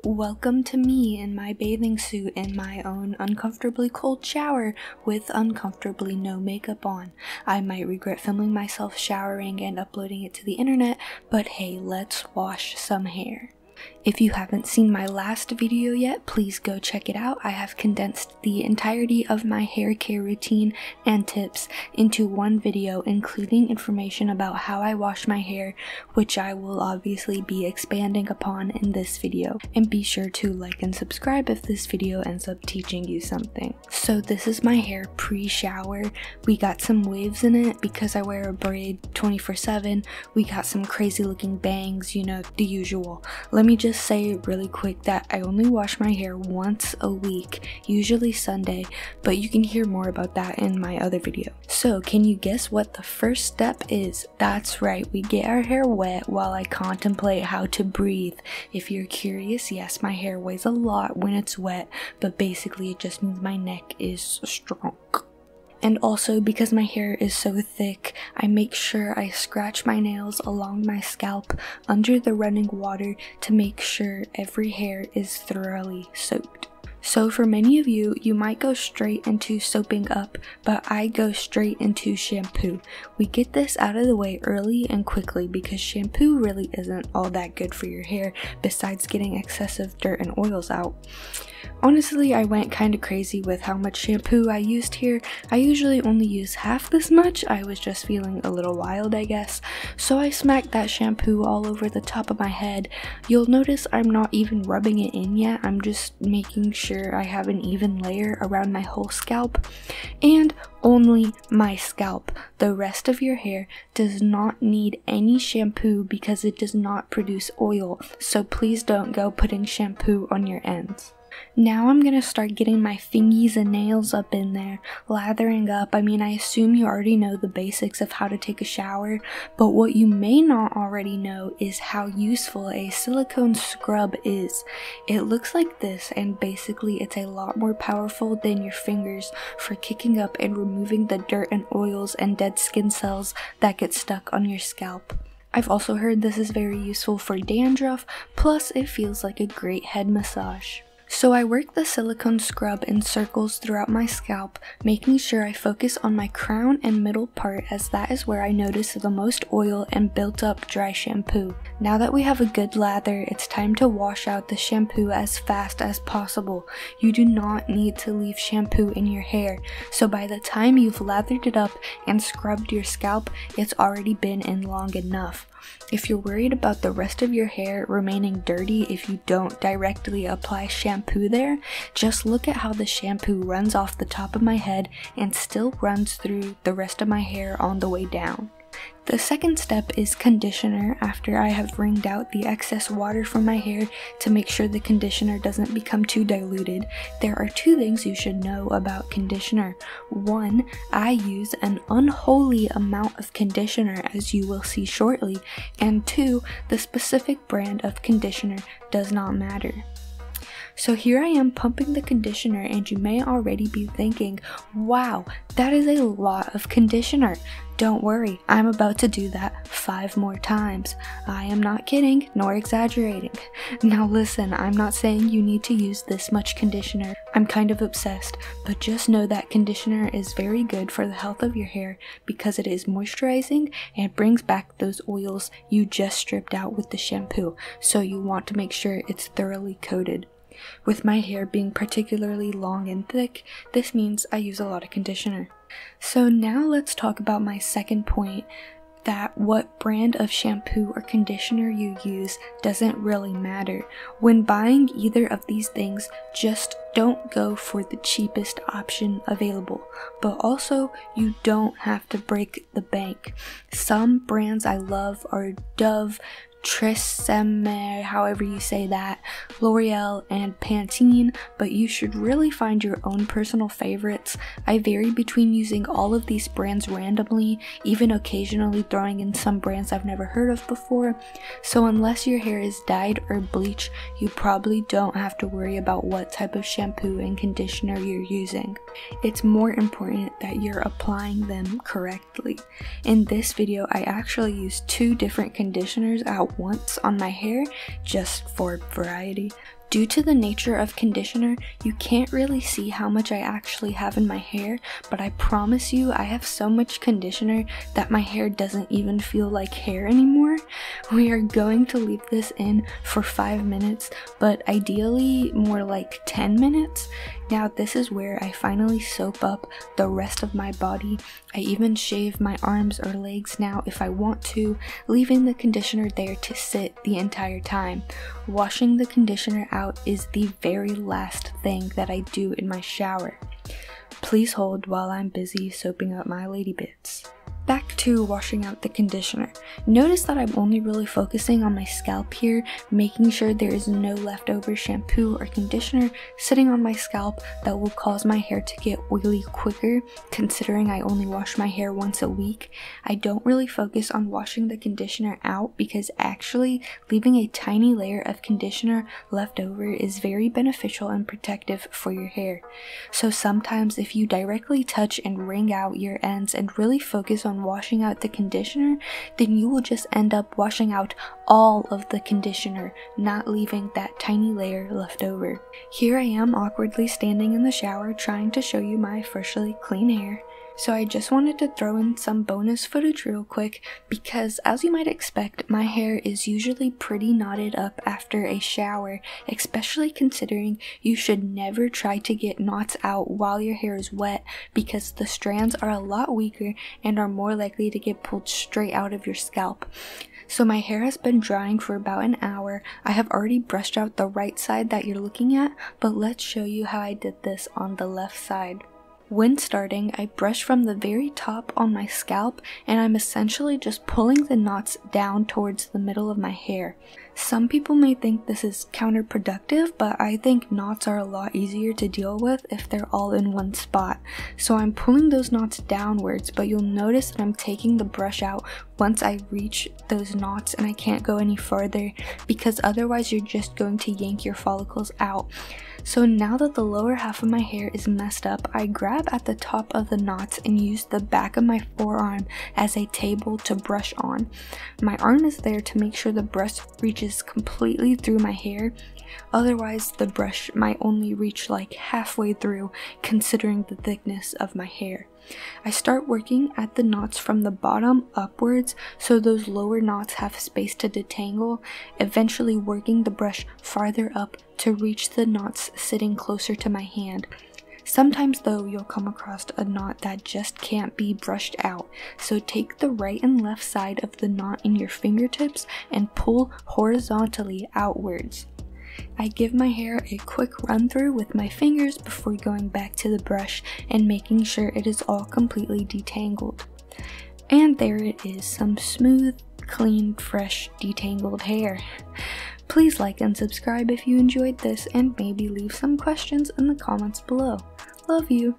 Welcome to me in my bathing suit in my own uncomfortably cold shower with uncomfortably no makeup on. I might regret filming myself showering and uploading it to the internet, but hey, let's wash some hair. If you haven't seen my last video yet, please go check it out. I have condensed the entirety of my hair care routine and tips into one video, including information about how I wash my hair, which I will obviously be expanding upon in this video. And be sure to like and subscribe if this video ends up teaching you something. So this is my hair pre-shower. We got some waves in it because I wear a braid 24/7. We got some crazy looking bangs, you know, the usual. Let me just say really quick that I only wash my hair once a week, usually Sunday, but you can hear more about that in my other video. So can you guess what the first step is? That's right, we get our hair wet while I contemplate how to breathe. If you're curious, yes, my hair weighs a lot when it's wet, but basically it just means my neck is strong. And also, because my hair is so thick, I make sure I scratch my nails along my scalp under the running water to make sure every hair is thoroughly soaked. So for many of you, you might go straight into soaping up, but I go straight into shampoo. We get this out of the way early and quickly because shampoo really isn't all that good for your hair besides getting excessive dirt and oils out. Honestly, I went kinda crazy with how much shampoo I used here. I usually only use half this much. I was just feeling a little wild, I guess. So I smacked that shampoo all over the top of my head. You'll notice I'm not even rubbing it in yet. I'm just making sure I have an even layer around my whole scalp. And only my scalp. The rest of your hair does not need any shampoo because it does not produce oil. So please don't go putting shampoo on your ends. Now I'm gonna start getting my fingies and nails up in there, lathering up. I mean, I assume you already know the basics of how to take a shower, but what you may not already know is how useful a silicone scrub is. It looks like this, and basically it's a lot more powerful than your fingers for kicking up and removing the dirt and oils and dead skin cells that get stuck on your scalp. I've also heard this is very useful for dandruff, plus it feels like a great head massage. So I work the silicone scrub in circles throughout my scalp, making sure I focus on my crown and middle part as that is where I notice the most oil and built up dry shampoo. Now that we have a good lather, it's time to wash out the shampoo as fast as possible. You do not need to leave shampoo in your hair, so by the time you've lathered it up and scrubbed your scalp, it's already been in long enough. If you're worried about the rest of your hair remaining dirty if you don't directly apply shampoo there, just look at how the shampoo runs off the top of my head and still runs through the rest of my hair on the way down. The second step is conditioner after I have wringed out the excess water from my hair to make sure the conditioner doesn't become too diluted. There are two things you should know about conditioner. One, I use an unholy amount of conditioner, as you will see shortly, and two, the specific brand of conditioner does not matter. So here I am pumping the conditioner, and you may already be thinking, wow, that is a lot of conditioner. Don't worry, I'm about to do that 5 more times. I am not kidding, nor exaggerating. Now listen, I'm not saying you need to use this much conditioner. I'm kind of obsessed, but just know that conditioner is very good for the health of your hair because it is moisturizing and brings back those oils you just stripped out with the shampoo. So you want to make sure it's thoroughly coated. With my hair being particularly long and thick, this means I use a lot of conditioner. So now let's talk about my second point, that what brand of shampoo or conditioner you use doesn't really matter. When buying either of these things, just don't go for the cheapest option available, but also you don't have to break the bank. Some brands I love are Dove, Tresemme, however you say that, L'Oreal, and Pantene, but you should really find your own personal favorites. I vary between using all of these brands randomly, even occasionally throwing in some brands I've never heard of before, so unless your hair is dyed or bleached, you probably don't have to worry about what type of shampoo and conditioner you're using. It's more important that you're applying them correctly. In this video, I actually used 2 different conditioners at once on my hair, just for variety. Due to the nature of conditioner, you can't really see how much I actually have in my hair, but I promise you I have so much conditioner that my hair doesn't even feel like hair anymore. We are going to leave this in for 5 minutes, but ideally more like 10 minutes. Now this is where I finally soap up the rest of my body. I even shave my arms or legs now if I want to, leaving the conditioner there to sit the entire time. Washing the conditioner out is the very last thing that I do in my shower. Please hold while I'm busy soaping up my lady bits. Back to washing out the conditioner. Notice that I'm only really focusing on my scalp here, making sure there is no leftover shampoo or conditioner sitting on my scalp that will cause my hair to get oily quicker, considering I only wash my hair once a week. I don't really focus on washing the conditioner out because actually leaving a tiny layer of conditioner left over is very beneficial and protective for your hair. So sometimes if you directly touch and wring out your ends and really focus on washing out the conditioner, then you will just end up washing out all of the conditioner, not leaving that tiny layer left over. Here I am awkwardly standing in the shower trying to show you my freshly clean hair. So I just wanted to throw in some bonus footage real quick because, as you might expect, my hair is usually pretty knotted up after a shower, especially considering you should never try to get knots out while your hair is wet because the strands are a lot weaker and are more likely to get pulled straight out of your scalp. So my hair has been drying for about an hour. I have already brushed out the right side that you're looking at, but let's show you how I did this on the left side. When starting, I brush from the very top on my scalp and I'm essentially just pulling the knots down towards the middle of my hair. Some people may think this is counterproductive, but I think knots are a lot easier to deal with if they're all in one spot. So I'm pulling those knots downwards, but you'll notice that I'm taking the brush out once I reach those knots and I can't go any further because otherwise you're just going to yank your follicles out. So now that the lower half of my hair is messed up, I grab at the top of the knots and use the back of my forearm as a table to brush on. My arm is there to make sure the brush reaches completely through my hair. Otherwise, the brush might only reach like halfway through, considering the thickness of my hair. I start working at the knots from the bottom upwards so those lower knots have space to detangle, eventually working the brush farther up to reach the knots sitting closer to my hand. Sometimes though, you'll come across a knot that just can't be brushed out, so take the right and left side of the knot in your fingertips and pull horizontally outwards. I give my hair a quick run through with my fingers before going back to the brush and making sure it is all completely detangled. And there it is, some smooth, clean, fresh, detangled hair. Please like and subscribe if you enjoyed this and maybe leave some questions in the comments below. Love you!